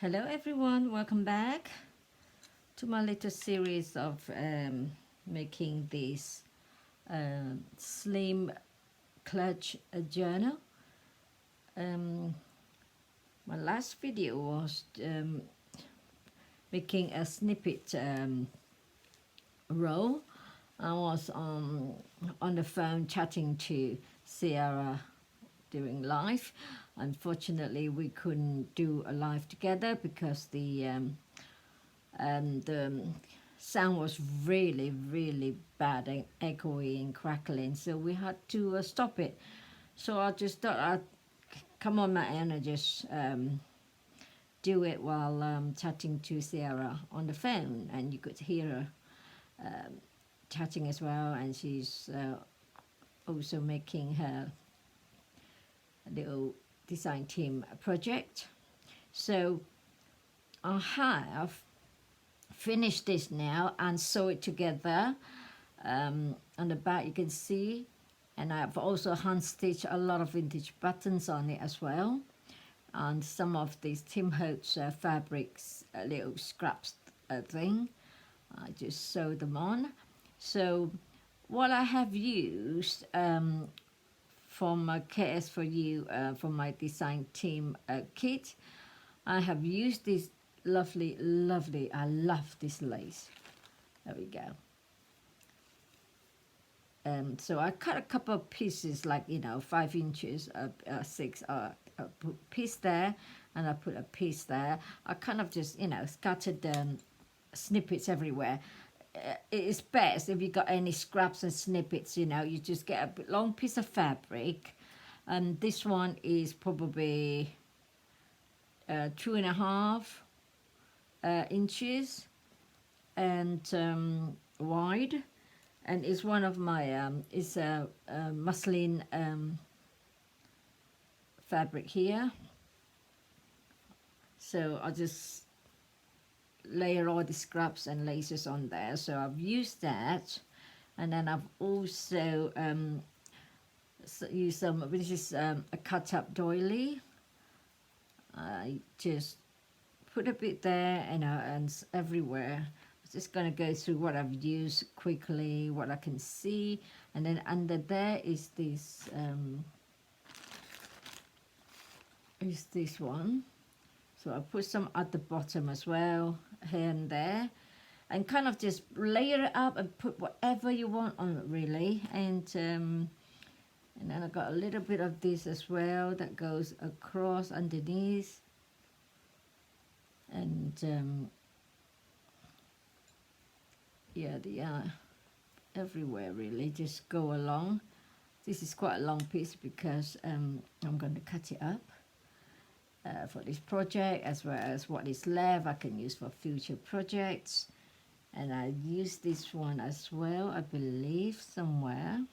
Hello everyone, welcome back to my little series of making this slim clutch journal. My last video was making a snippet roll. I was on the phone chatting to Sierra during live. Unfortunately, we couldn't do a live together because the sound was really bad and echoey and crackling, so we had to stop it. So I just thought I'd come on my own and just do it while chatting to Sierra on the phone, and you could hear her chatting as well, and she's also making her little design team project. So I have finished this now and sew it together. On the back you can see, and I've also hand stitched a lot of vintage buttons on it as well, and some of these Tim Holtz fabrics, little scraps thing, I just sewed them on. So what I have used from KS4U for my design team kit, I have used this lovely, I love this lace. There we go. So I cut a couple of pieces, like 5 inches, 6, piece there, and I put a piece there. I kind of just scattered snippets everywhere. It is best if you got any scraps and snippets, you just get a long piece of fabric, and this one is probably 2.5 inches and wide, and it's one of my it's a muslin fabric here. So I'll just layer all the scraps and laces on there. So I've used that, and then I've also used some, this is a cut up doily. I just put a bit there, and everywhere. I'm just going to go through what I've used quickly, what I can see, and then under there is this one. So I put some at the bottom as well, here and there, and kind of just layer it up and put whatever you want on it, really. And then I got a little bit of this as well that goes across underneath, and yeah, they are everywhere really, just go along. This is quite a long piece because I'm going to cut it up for this project, as well as what is left I can use for future projects. And I use this one as well, I believe, somewhere,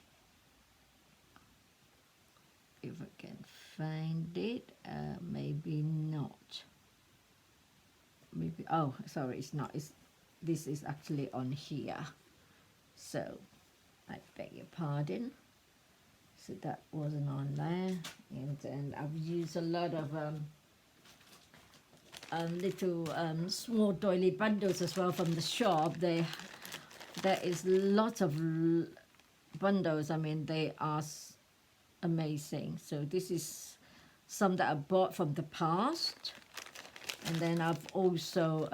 if I can find it. Maybe not, maybe, oh sorry, it's not, this is actually on here, so I beg your pardon. So that wasn't on there. And I've used a lot of little small doily bundles as well from the shop. There is lots of bundles. I mean, they are amazing. So this is some that I bought from the past, and then I've also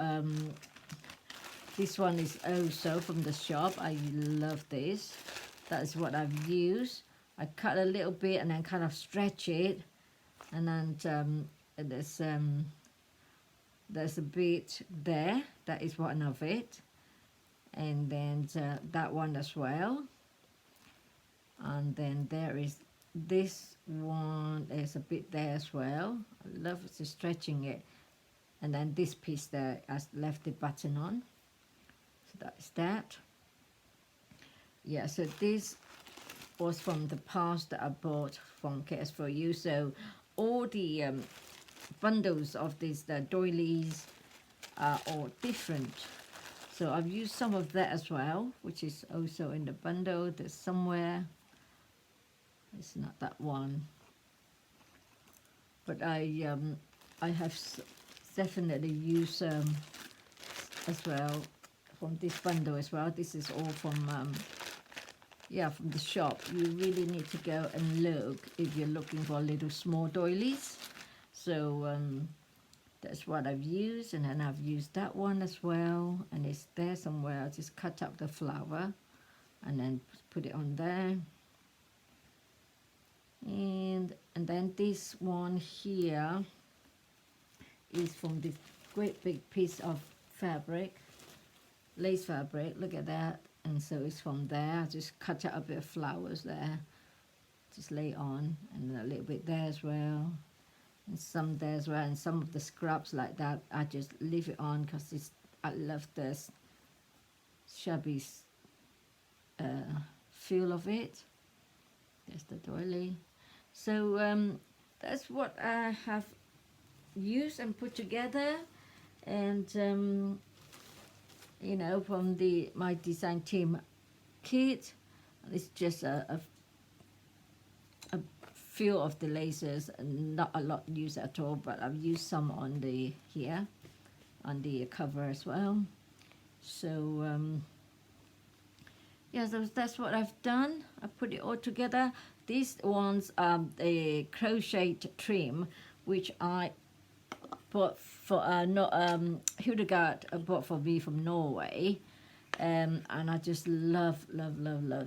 this one is also from the shop. I love this. That is what I've used. I cut a little bit and then kind of stretch it, and then there's a bit there, that is one of it, and then that one as well, and then there is this one, there's a bit there as well. I love just stretching it, and then this piece there I left the button on, so that's that. Yeah, so this was from the past that I bought from KS4U. So all the bundles of these doilies are all different. So I've used some of that as well, which is also in the bundle. There's somewhere, it's not that one, but I have definitely use as well from this bundle as well. This is all from yeah, from the shop. You really need to go and look if you're looking for little small doilies. So that's what I've used, and then I've used that one as well, and it's there somewhere. I just cut up the flower and then put it on there. And then this one here is from this great big piece of fabric, lace fabric. Look at that. And so it's from there. I just cut out a bit of flowers there, just lay on, and a little bit there as well, and some there as well, and some of the scraps like that I just leave it on because I love this shabby feel of it. There's the doily. So that's what I have used and put together, and you know, from my design team kit. It's just a few of the lasers, not a lot used at all, but I've used some on the here on the cover as well. So yeah, so that's what I've done. I put it all together. These ones are the crochet trim, which I bought for Hildegard bought for me from Norway, and I just love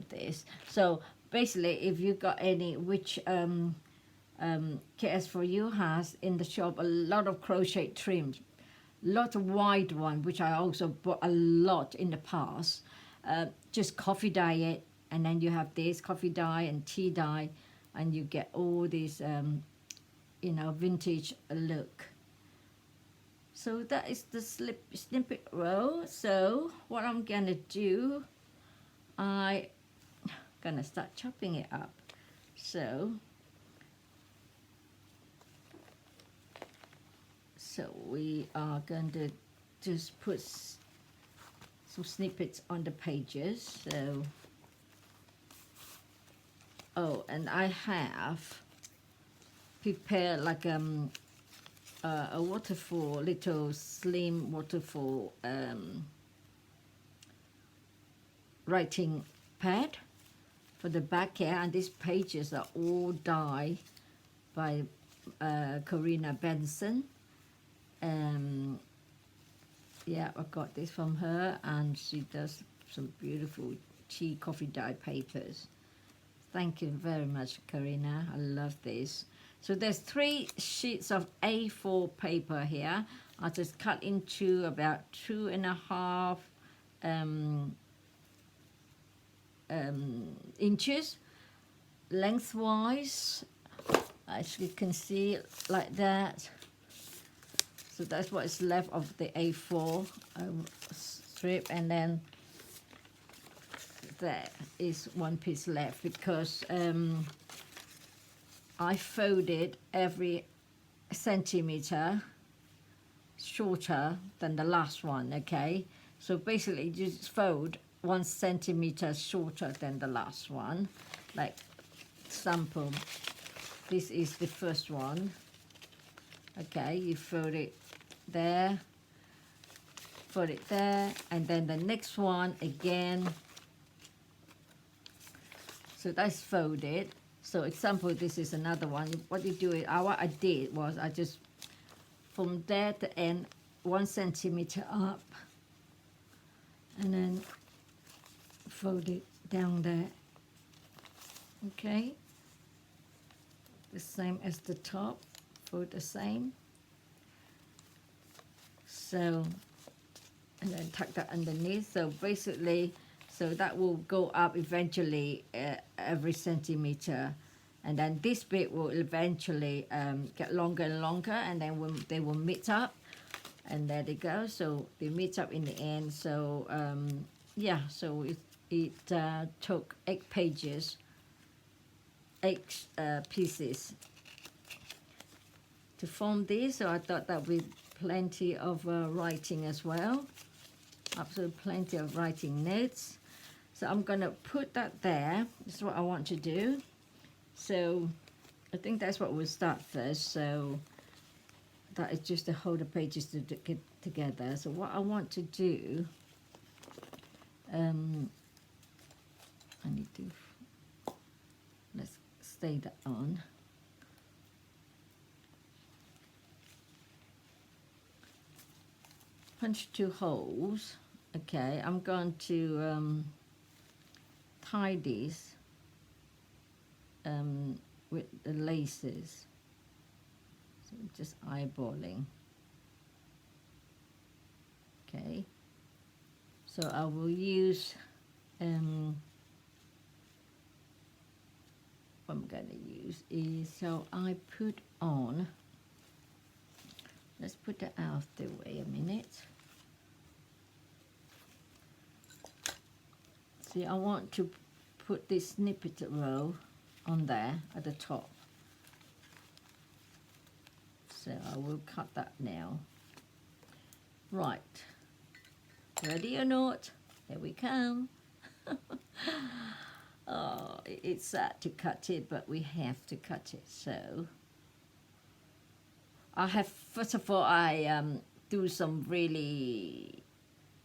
this. So basically, if you got any, which KS4U has in the shop, a lot of crochet trims, lot of wide one, which I also bought a lot in the past. Just coffee dye it, and then you have this coffee dye and tea dye, and you get all these you know, vintage look. So that is the snippet row. So what I'm gonna do, I'm gonna start chopping it up. So we are going to just put some snippets on the pages. So oh, and I have prepared like a waterfall, little slim waterfall writing pad for the back here, and these pages are all dyed by Karina Benson. Yeah, I got this from her, and she does some beautiful tea coffee dye papers. Thank you very much, Karina. I love this. So there's 3 sheets of A4 paper here. I just cut into about 2.5 inches lengthwise, as you can see, like that. So that's what is left of the A4 strip, and then there is 1 piece left because I folded every centimeter shorter than the last one. Okay, so basically you just fold 1 centimeter shorter than the last one. Like sample, this is the first one. Okay, you fold it there, fold it there, and then the next one again. So that's folded. So example, this is another one. What you do is, what I did was I just, from there to end, 1 centimeter up, and then fold it down there. Okay, the same as the top, fold the same. So, and then tuck that underneath. So basically, so that will go up eventually every centimeter, and then this bit will eventually get longer and longer, and then they will meet up, and there they go. So they meet up in the end. So yeah, so it took 8 pages, 8 pieces to form this. So I thought that would be plenty of writing as well. Absolutely plenty of writing notes. So I'm gonna put that there. This is what I want to do. So I think that's what we'll start first. So that is just to hold the pages to get together. So what I want to do, I need to, let's stay that on. Punch 2 holes. Okay, I'm going to tie these with the laces. So I'm just eyeballing. Okay, so I will use what I'm going to use is, so I put on, let's put that out of the way a minute. See, I want to put this snippet row on there at the top. So I will cut that now. Right. Ready or not? Here we come. Oh, it's sad to cut it, but we have to cut it. So I have, first of all, I do some really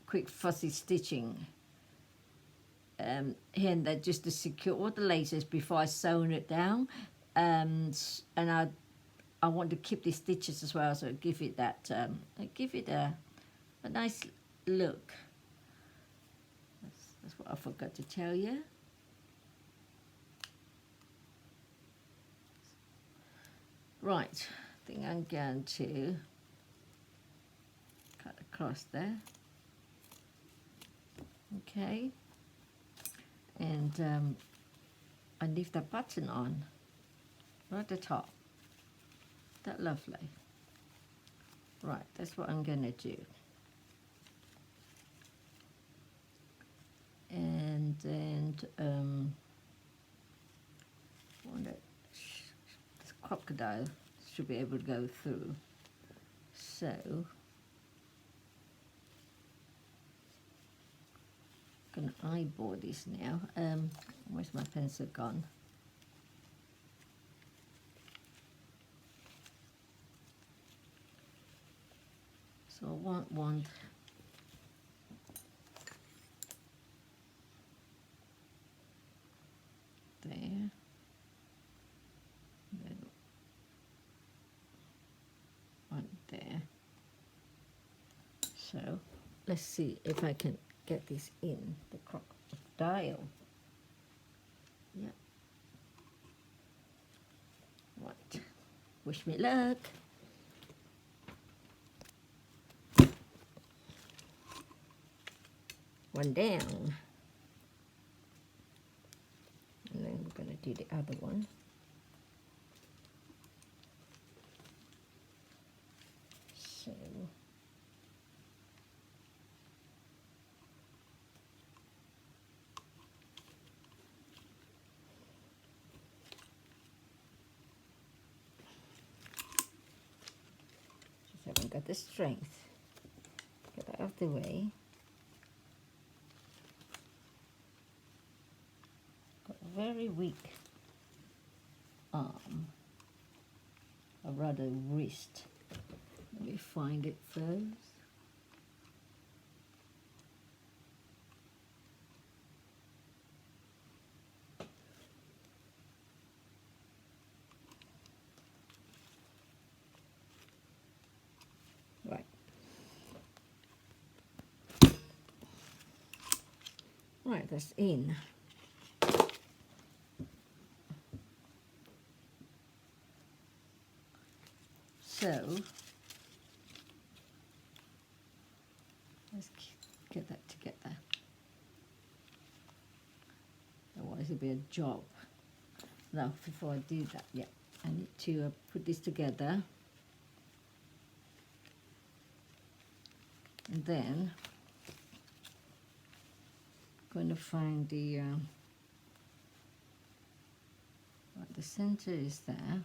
quick fussy stitching here and there just to secure all the laces before I sew it down. And I want to keep the stitches as well, so give it that, give it a nice look. That's what I forgot to tell you. Right, I think I'm going to cut across there. Okay, and I leave the button on right at the top. That lovely. Right, that's what I'm going to do. And then this crocodile should be able to go through. So I'm gonna eyeball this now. Where's my pencil gone? So I want one there, then one there. So let's see if I can get this in the crocodile. Yeah. Right. Wish me luck. One down. And then we're going to do the other one. So just haven't got the strength. Get that out of the way. Got a very weak arm, or rather wrist. Let me find it first. Right. Right, that's in. So let's get that together. Otherwise it'll be a job. Now, before I do that, yeah, I need to put this together. And then I'm going to find the center is there.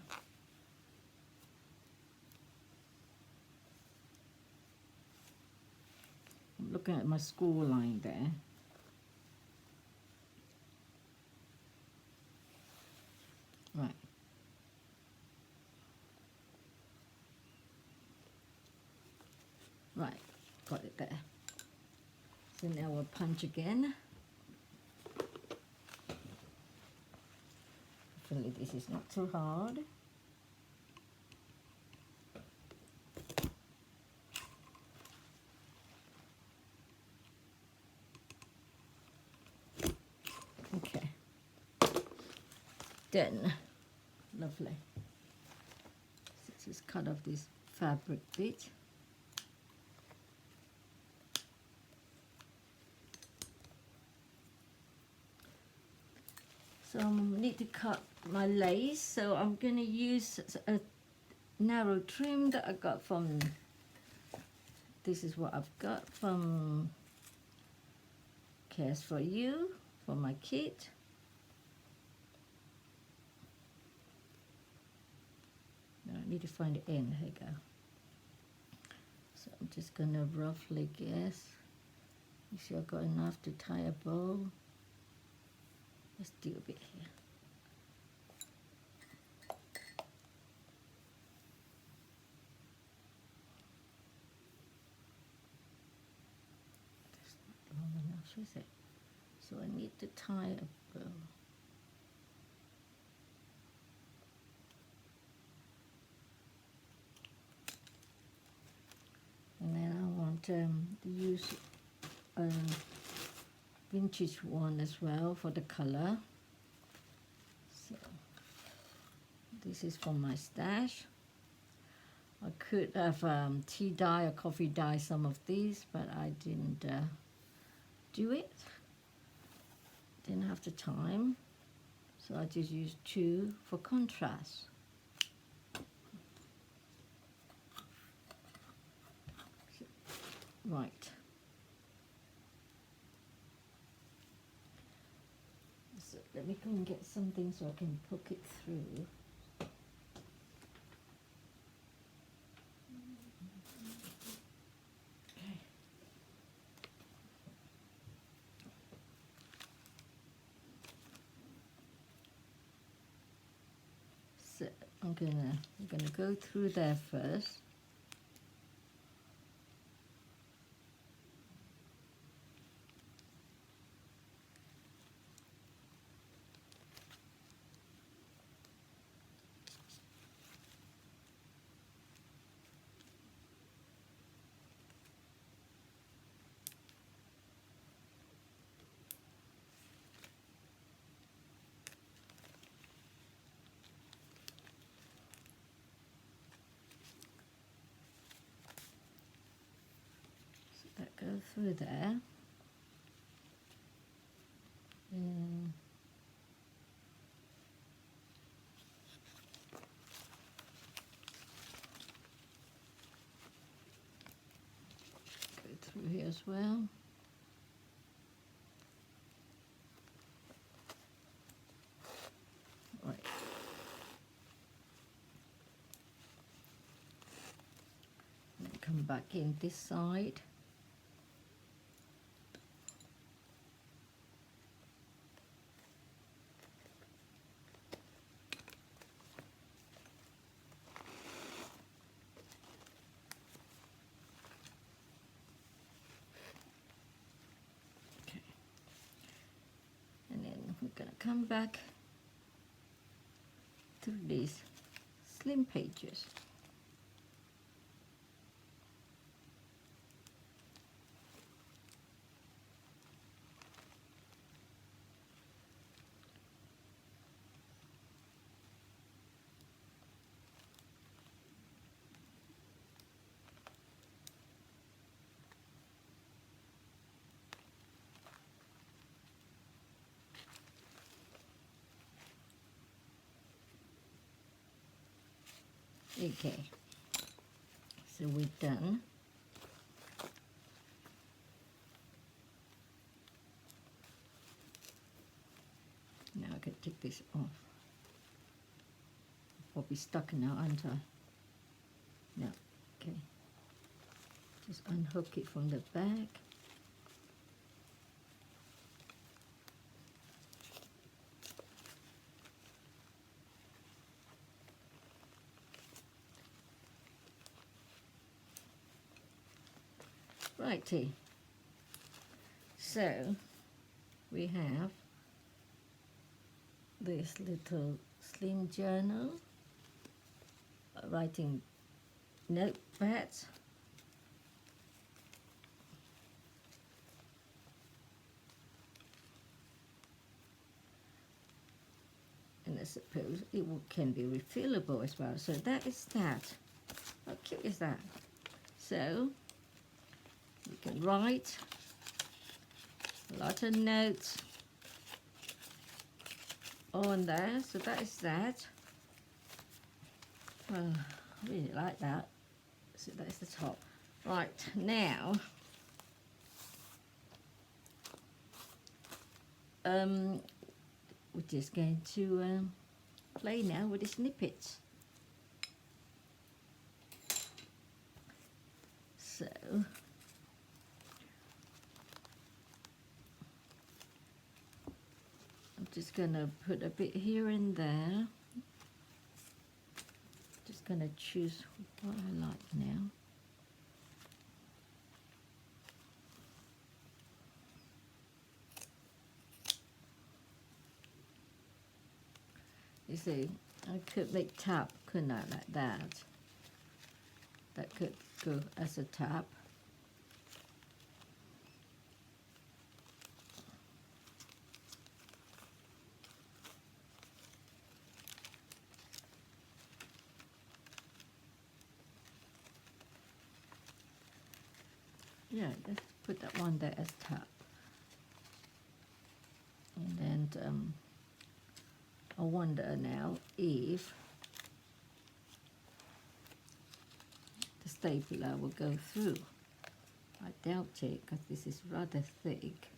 I'm looking at my score line there. Right. Right, got it there. So now we'll punch again. Hopefully this is not too hard. Okay. Then, lovely. So just cut off this fabric bit. So I need to cut my lace, so I'm going to use a narrow trim that I got from, this is what I've got from KS4U for my kit. Now I need to find the end, here you go. So I'm just going to roughly guess. You see I've got enough to tie a bow. Let's do a bit here. That's not long enough, is it? So I need to tie a bow. And then I want to use a vintage one as well for the color. So this is from my stash. I could have tea dye or coffee dye some of these, but I didn't do it. Didn't have the time, so I just used 2 for contrast. Right. So let me go and get something so I can poke it through. Okay. So I'm gonna go through there first. That goes through there. And go through here as well. Right. And then come back in this side. We're going to come back through these slim pages. Okay, so we're done. Now I can take this off. I'll be stuck now, aren't I? No, okay. Just unhook it from the back. Righty. So we have this little slim journal, writing notepads. And I suppose it can be refillable as well. So that is that. How cute is that? So you can write a lot of notes on there. So that is that. Well, I really like that. So that is the top. Right, now we're just going to play now with the snippets. So I'm just going to put a bit here and there. Just going to choose what I like now. You see, I could make tap, couldn't I, like that? That could go as a tap. Yeah, let's put that one there as tap. And then I wonder now if the stapler will go through. I doubt it, because this is rather thick.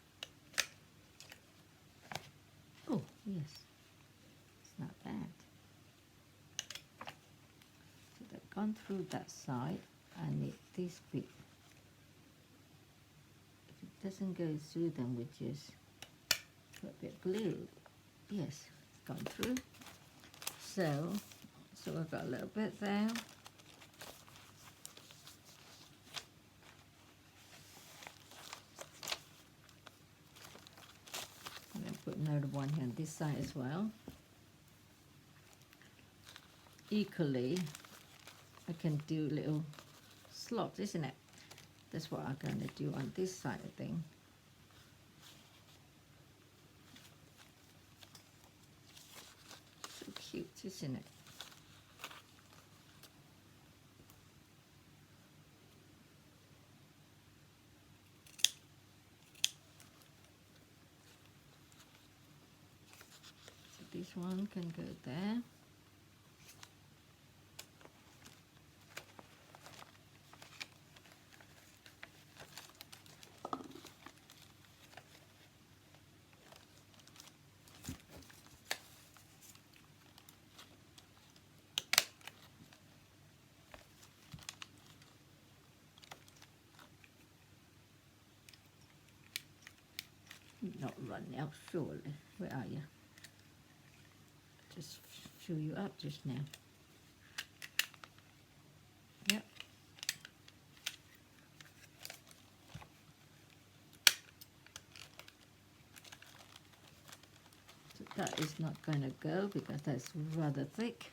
Oh, yes, it's not bad. So they've gone through that side. I need this bit. If it doesn't go through, then we just put a bit of glue. Yes, it's gone through. So I've got a little bit there. I'm going to put another one here on this side as well. Equally, I can do little slots, isn't it? That's what I'm going to do on this side of thing. So cute, isn't it? So this one can go there. Not running out, surely. Where are you? Just fill you up just now. Yep. So that is not going to go because that's rather thick.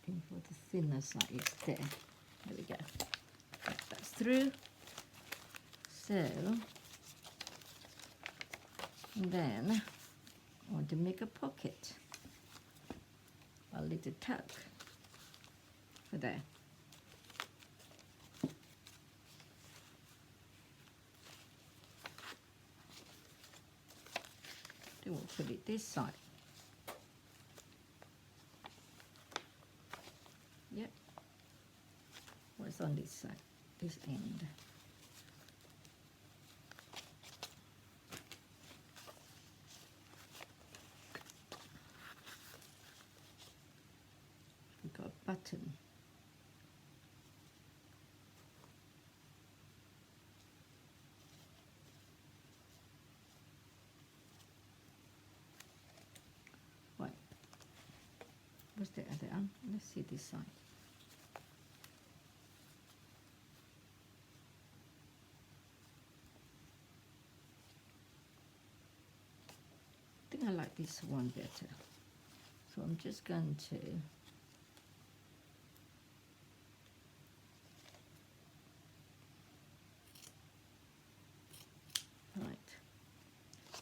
Looking for the thinner side there. There we go. That's through. So then I want to make a pocket, a little tuck for there. Then we'll put it this side. Yep. What's on this side? This end. We've got a button. what's the other one? Let's see this side. I think I like this one better. So I'm just going to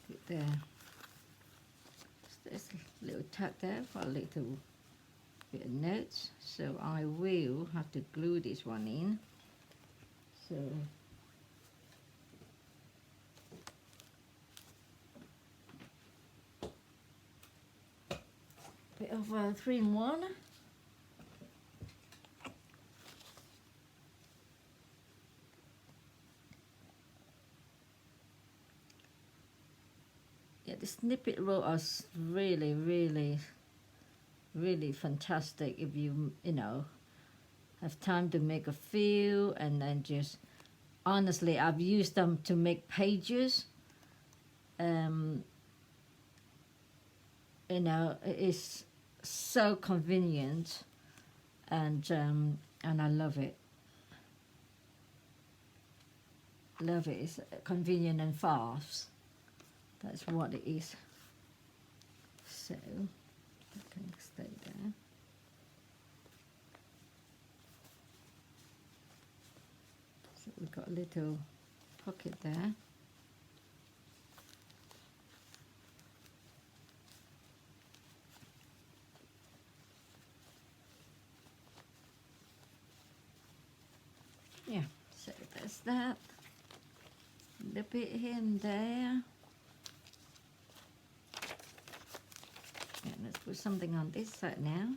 put there. There's a little tag there for a little bit of notes. So I will have to glue this one in. So bit of 3-in-1. Yeah, the snippet roll is really, really, really fantastic if you know, have time to make a few, and then just, honestly, I've used them to make pages. You know, it's so convenient, and I love it. Love it. It's convenient and fast. That's what it is. So I can stay there. So we've got a little pocket there. Yeah, so there's that. A bit here and there. Yeah, let's put something on this side now.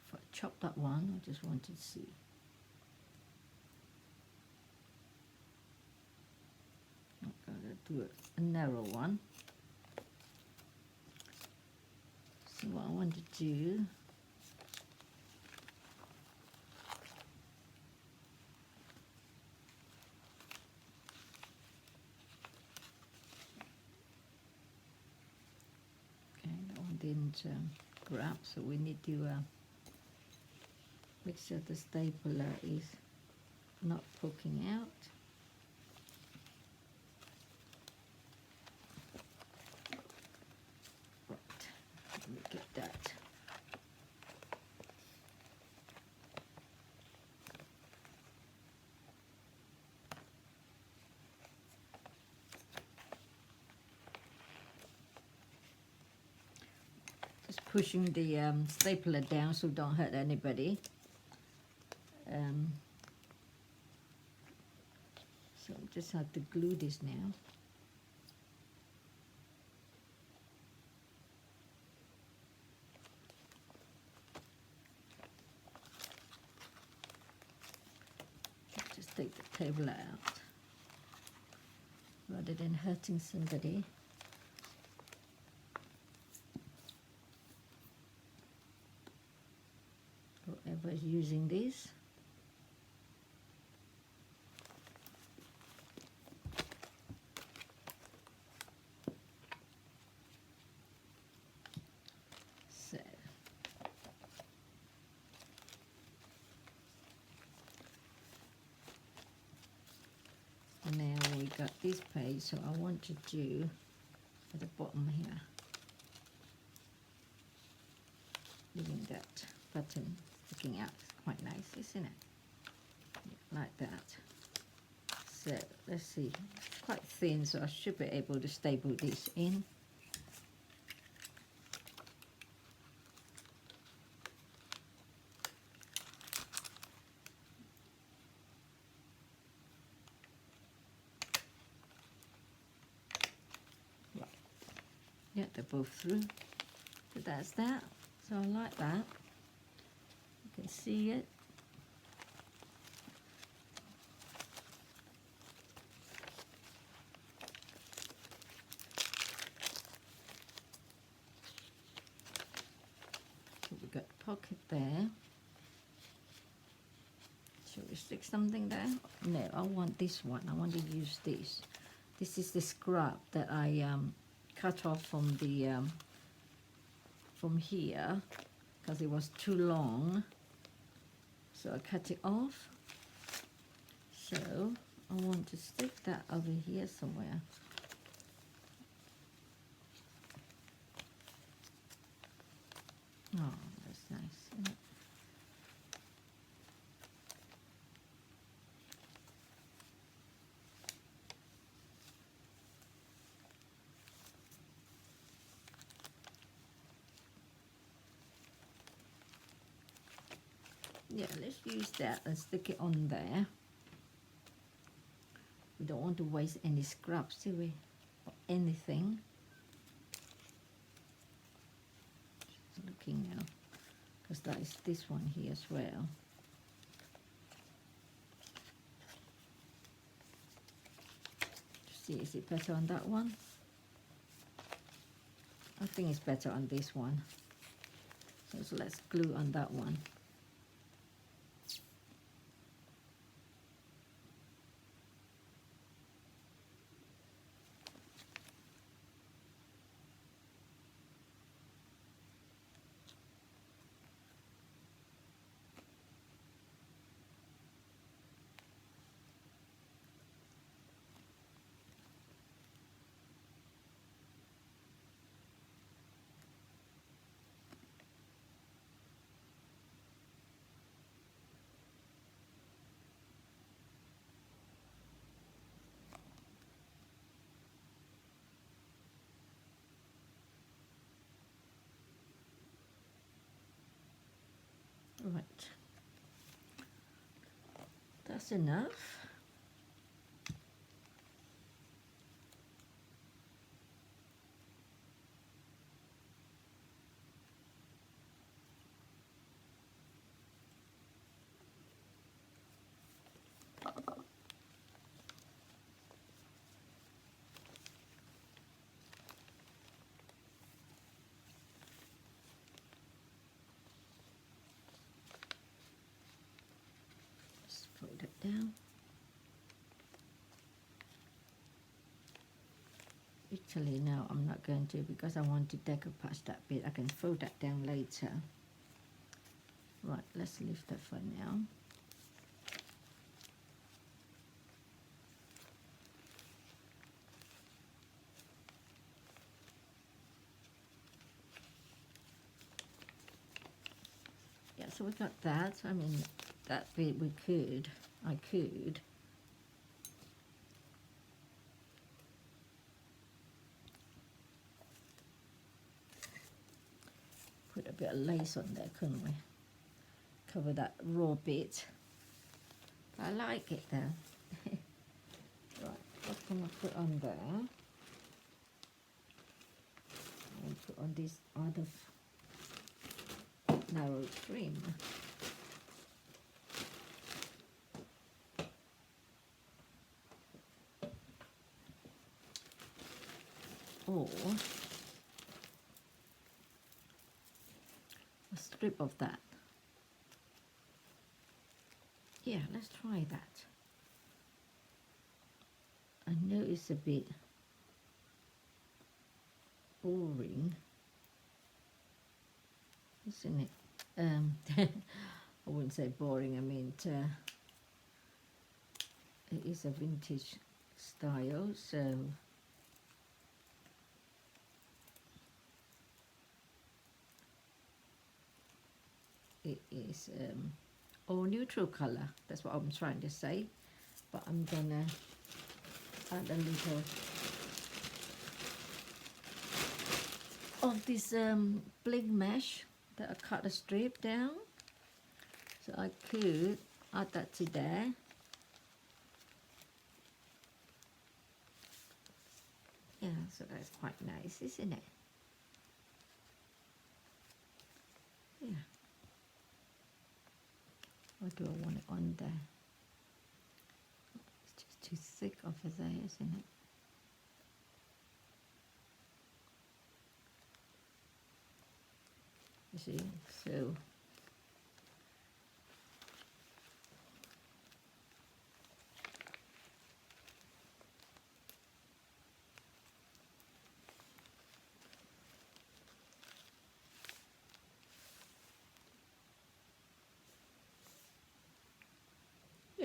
If I chop that one, I just wanted to see. I'm gonna do a narrow one. So what I want to do, okay, that one didn't grab, so we need to make sure the stapler is not poking out. Right, let me get that. Just pushing the stapler down so don't hurt anybody. So I just have to glue this now. Just take the table out rather than hurting somebody. Whoever's using this. So now we got this page, so I want to do at the bottom here, leaving that button sticking out. Quite nice, isn't it? Yeah, like that. So let's see, it's quite thin, so I should be able to staple this in. Right. Yeah, they're both through. So that's that. So I like that. You can see it. pocket there. Should we stick something there? No, I want this one. I want to use this. This is the scrap that I cut off from the from here because it was too long. So I cut it off. So I want to stick that over here somewhere. Oh, that's nice, isn't it? Yeah, let's use that and stick it on there. We don't want to waste any scraps, do we? Or anything. Just looking now, because that is this one here as well. See, is it better on that one? I think it's better on this one. So let's glue on that one. Right, that's enough. Just fold it down. Actually, no, I'm not going to because I want to decoupage that bit. I can fold that down later. Right, let's leave that for now. Yeah, so we got that. I mean, that bit I could. Put a bit of lace on there, couldn't we? Cover that raw bit. I like it though. Right, what can I put on there? I'll put on this other narrow trim. Or a strip of that. Yeah, let's try that. I know it's a bit boring, isn't it? I wouldn't say boring, I mean it is a vintage style, so it is all neutral color. That's what I'm trying to say, but I'm gonna add a little of this bling mesh that I cut a strip down, so I could add that to there. Yeah, so that's quite nice, isn't it? Yeah. Or do I want it on there? It's just too thick over there, isn't it? You see, so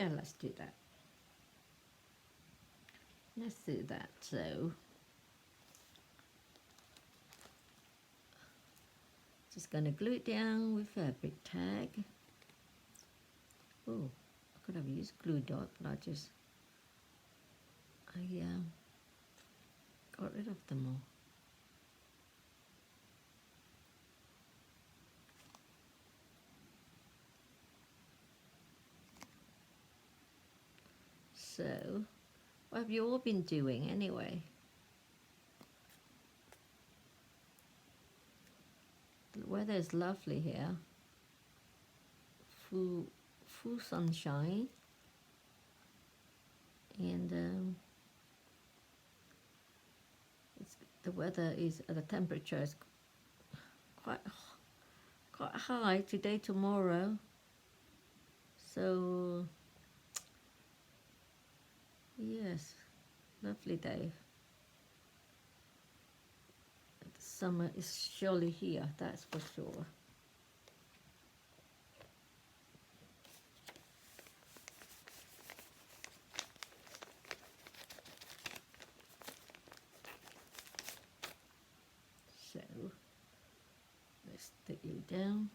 Yeah, let's do that. Let's do that. So just gonna glue it down with fabric tag. Oh, I could have used glue dot, but I got rid of them all. So, what have you all been doing anyway? The weather is lovely here. Full sunshine, and the weather is the temperature is quite high today, tomorrow. So yes, lovely day. The summer is surely here, that's for sure. So let's take you down.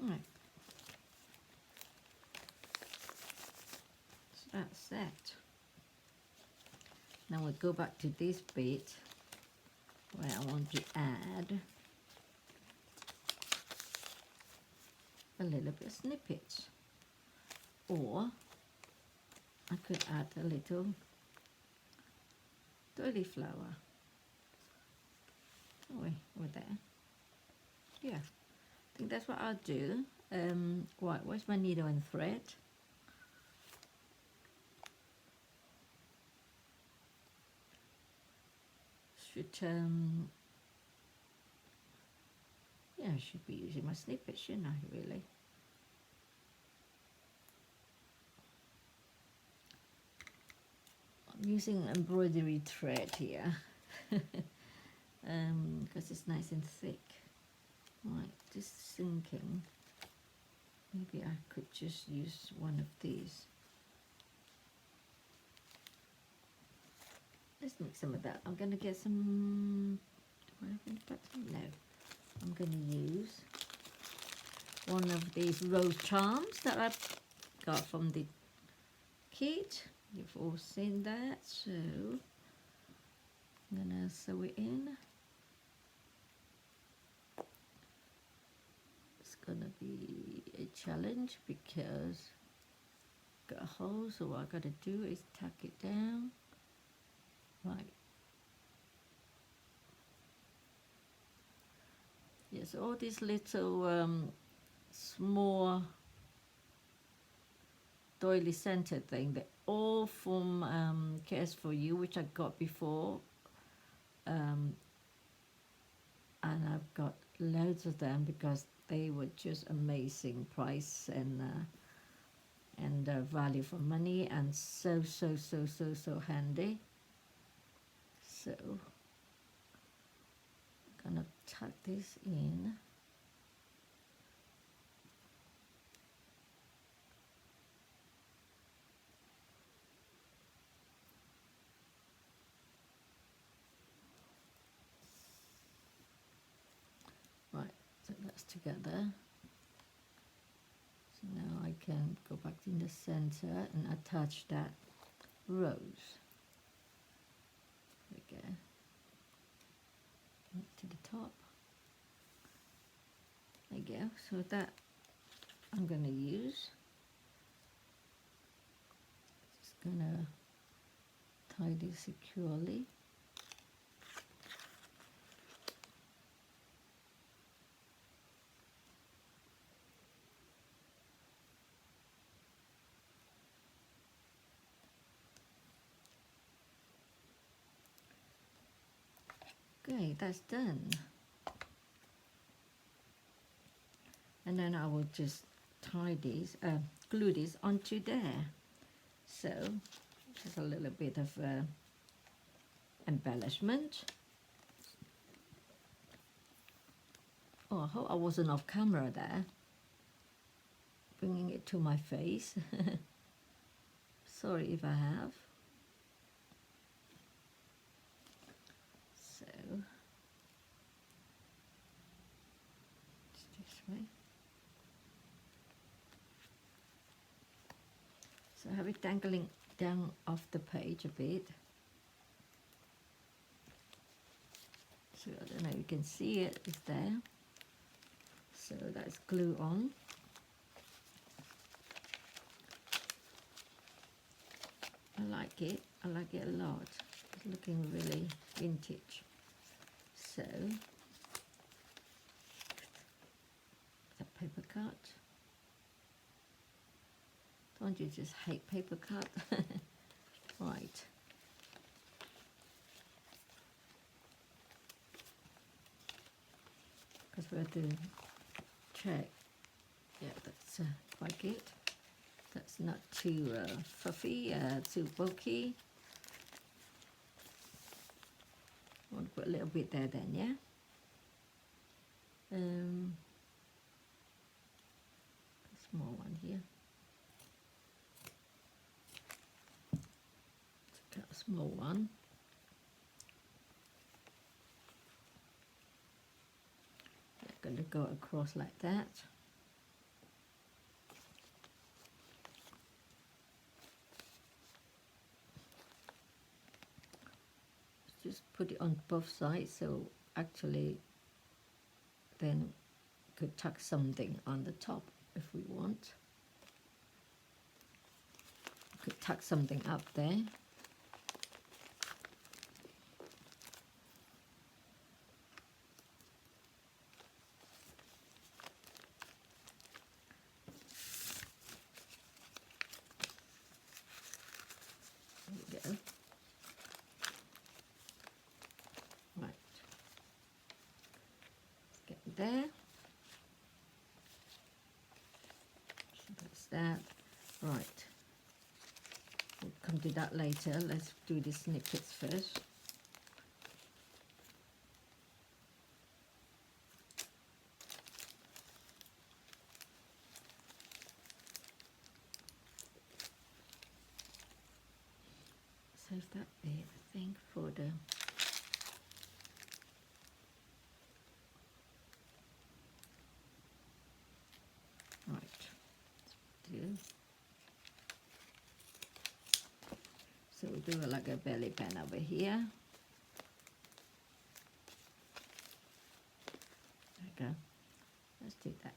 Right. So that's that. Now we'll go back to this bit where I want to add a little bit of snippets, or I could add a little doily flower. Oh wait, over there. Yeah, I think that's what I'll do. Right, where's my needle and thread? Should yeah, I should be using my snippet, shouldn't I, really? I'm using embroidery thread here because it's nice and thick. Right, just thinking maybe I could just use one of these. Let's make some of that. I'm going to get some, do I have any button? No. I'm going to use one of these rose charms that I got from the kit. You've all seen that, so I'm going to sew it in. It's going to be a challenge because I've got a hole, so what I've got to do is tack it down. Right. Yes, all these little small doily center thing, they're all from KS4U, which I got before. And I've got loads of them because they were just amazing price and value for money, and so handy. So I'm gonna tuck this in. Right, so that's together. So now I can go back in the center and attach that rose. There we go. To the top. There you go. So that I'm going to use. Just going to tie this securely. Okay, that's done. And then I will just tie these, glue these onto there. So just a little bit of embellishment. Oh, I hope I wasn't off camera there, bringing it to my face. Sorry if I have. So it's this way. So I have it dangling down off the page a bit. So I don't know if you can see it, it's there. So that's glue on. I like it a lot. It's looking really vintage. So the paper cut. Don't you just hate paper cut? Right. Because we have to check. Yeah, that's quite good. That's not too fluffy, too bulky. I want to put a little bit there then, yeah? A small one here. Got a small one. Going to go across like that. Just put it on both sides, so actually then could tuck something on the top if we want. Could tuck something up there. There. So that's that. Right. We'll come to that later. Let's do the snippets first. Save that bit, I think, for the so we'll do like a belly band over here. There we go. Let's do that.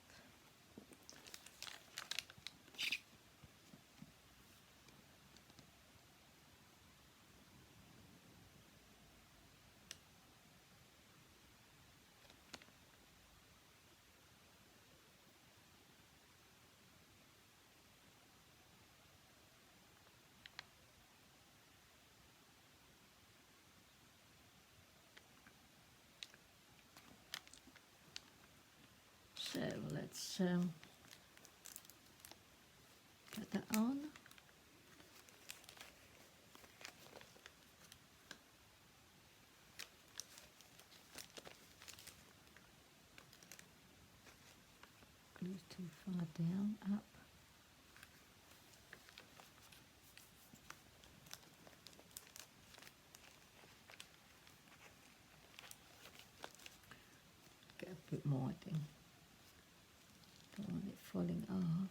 So let's put that on. Glue's too far down, up. Get a bit more, I think. Don't want it falling off.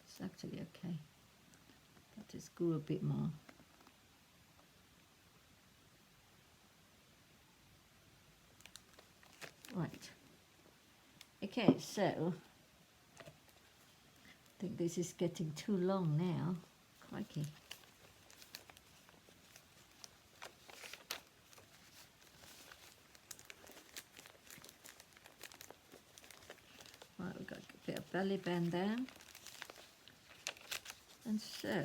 It's actually okay. I'll just glue a bit more. Right. Okay, so I think this is getting too long now. Crikey. Right, we've got a bit of belly band there. And so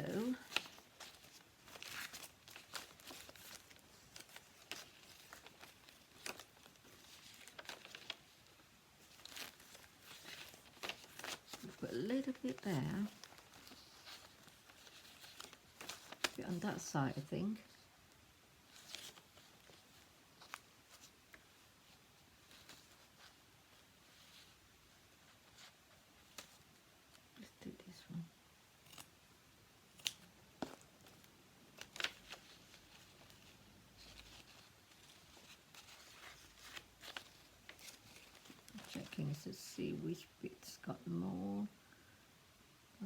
bit there. A bit on that side, I think. Let's do this one. Checking to see which bit's got more.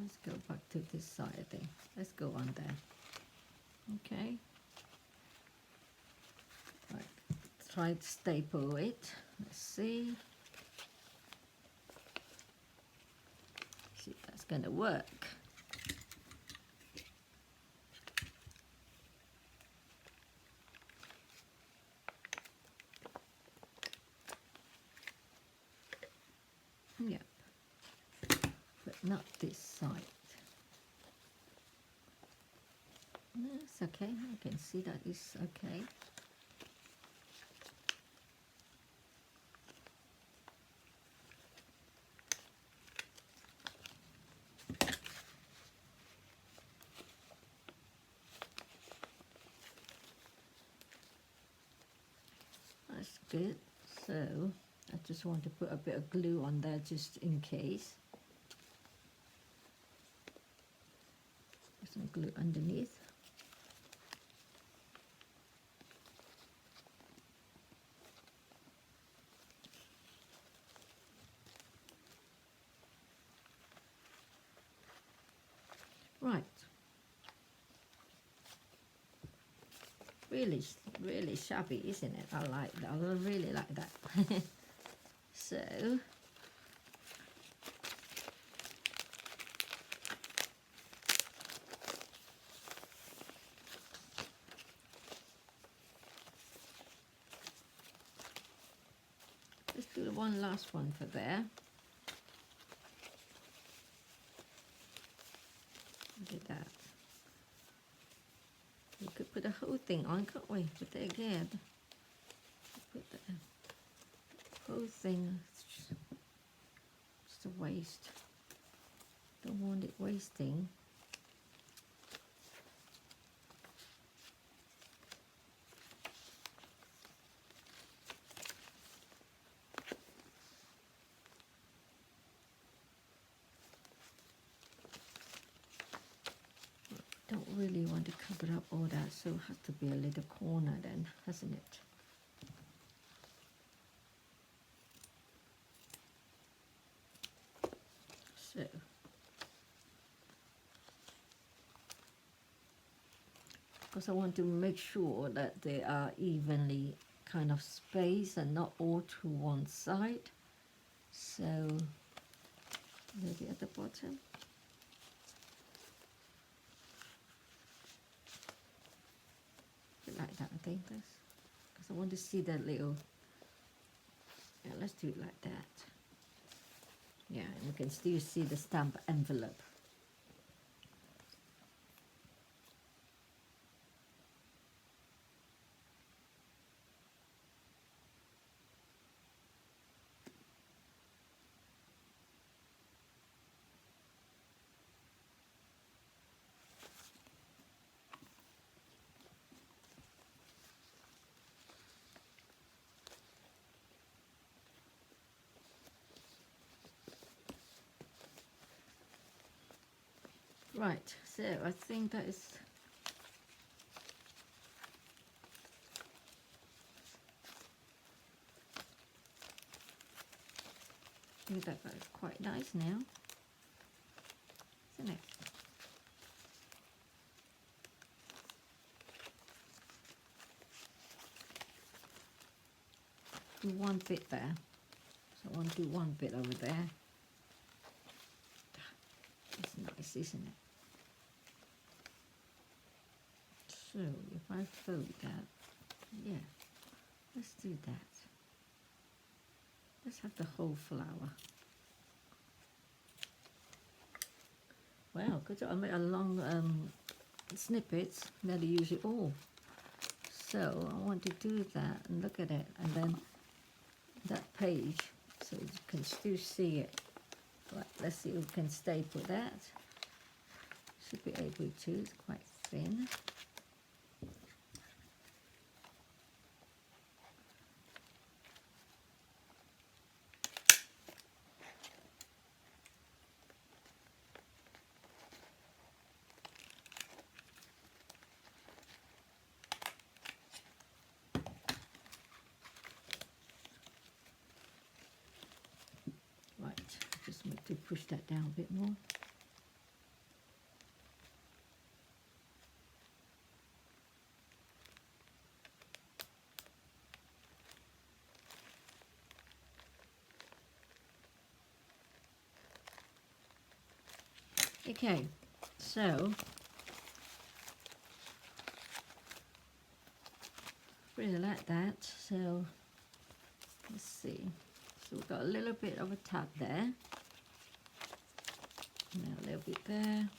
Let's go back to this side, I think. Let's go on there. Okay. Right. Try to staple it. Let's see. See if that's gonna work. Yep. But not this side. No, it's okay. I can see that it's okay. That's good. So I just want to put a bit of glue on there just in case. Put some glue underneath. Right. Really, really shabby, isn't it? I like that. I really like that. So, let's do one last one for there. Look at that. We could put the whole thing on, can't we? But there again, put the whole thing. It's just a waste. Don't want it wasting. Don't really want to cover up all that, so it has to be a little corner then, hasn't it? So, because I want to make sure that they are evenly kind of spaced and not all to one side. So, maybe at the bottom. Like that, I think that's because I want to see that little. Yeah, let's do it like that. Yeah, and you can still see the stamp envelope. Right, so I think that is that looks quite nice now, isn't it? Do one bit there, so I want to do one bit over there. It's nice, isn't it? So if I fold that, yeah, let's do that. Let's have the whole flower. Wow, because I made a long snippets, nearly use it all. So I want to do that and look at it, and then that page, so you can still see it. Right, let's see if we can staple that. Should be able to, it's quite thin. Right, just need to push that down a bit more. Okay, so really like that. So let's see. So we've got a little bit of a tab there. Now a little bit there.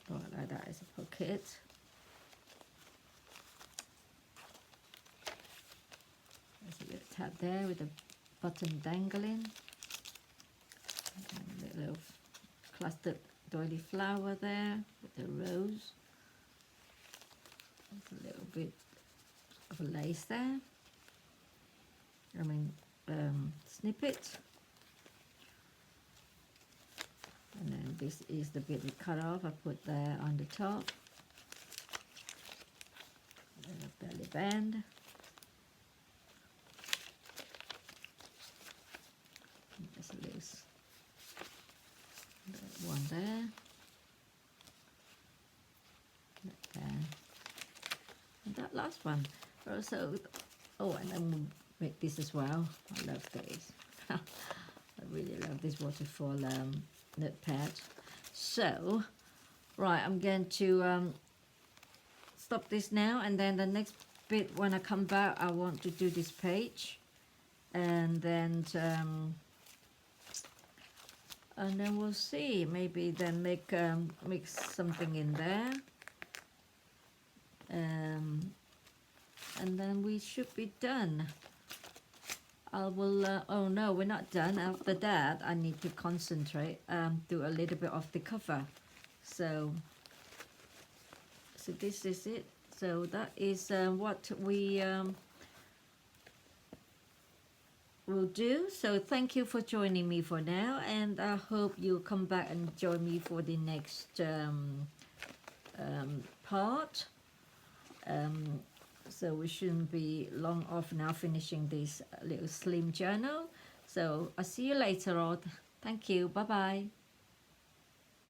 Right, like that as a pocket. There's a little tab there with the button dangling. And a little clustered doily flower there with the rose. There's a little bit of a lace there. I mean snippet. And then this is the bit we cut off. I put there on the top. And a belly band. There's a little one there. There. And that last one. Also, oh, and then we'll make this as well. I love these. I really love this waterfall notepad. So, right, I'm going to stop this now, and then the next bit when I come back, I want to do this page, and then we'll see. Maybe then make something in there, and then we should be done. I will, oh no, we're not done. After that, I need to concentrate, do a little bit of the cover. So this is it. So that is what we will do. So thank you for joining me for now, and I hope you come back and join me for the next part. So we shouldn't be long off now finishing this little slim journal. So I'll see you later on. Thank you. Bye bye.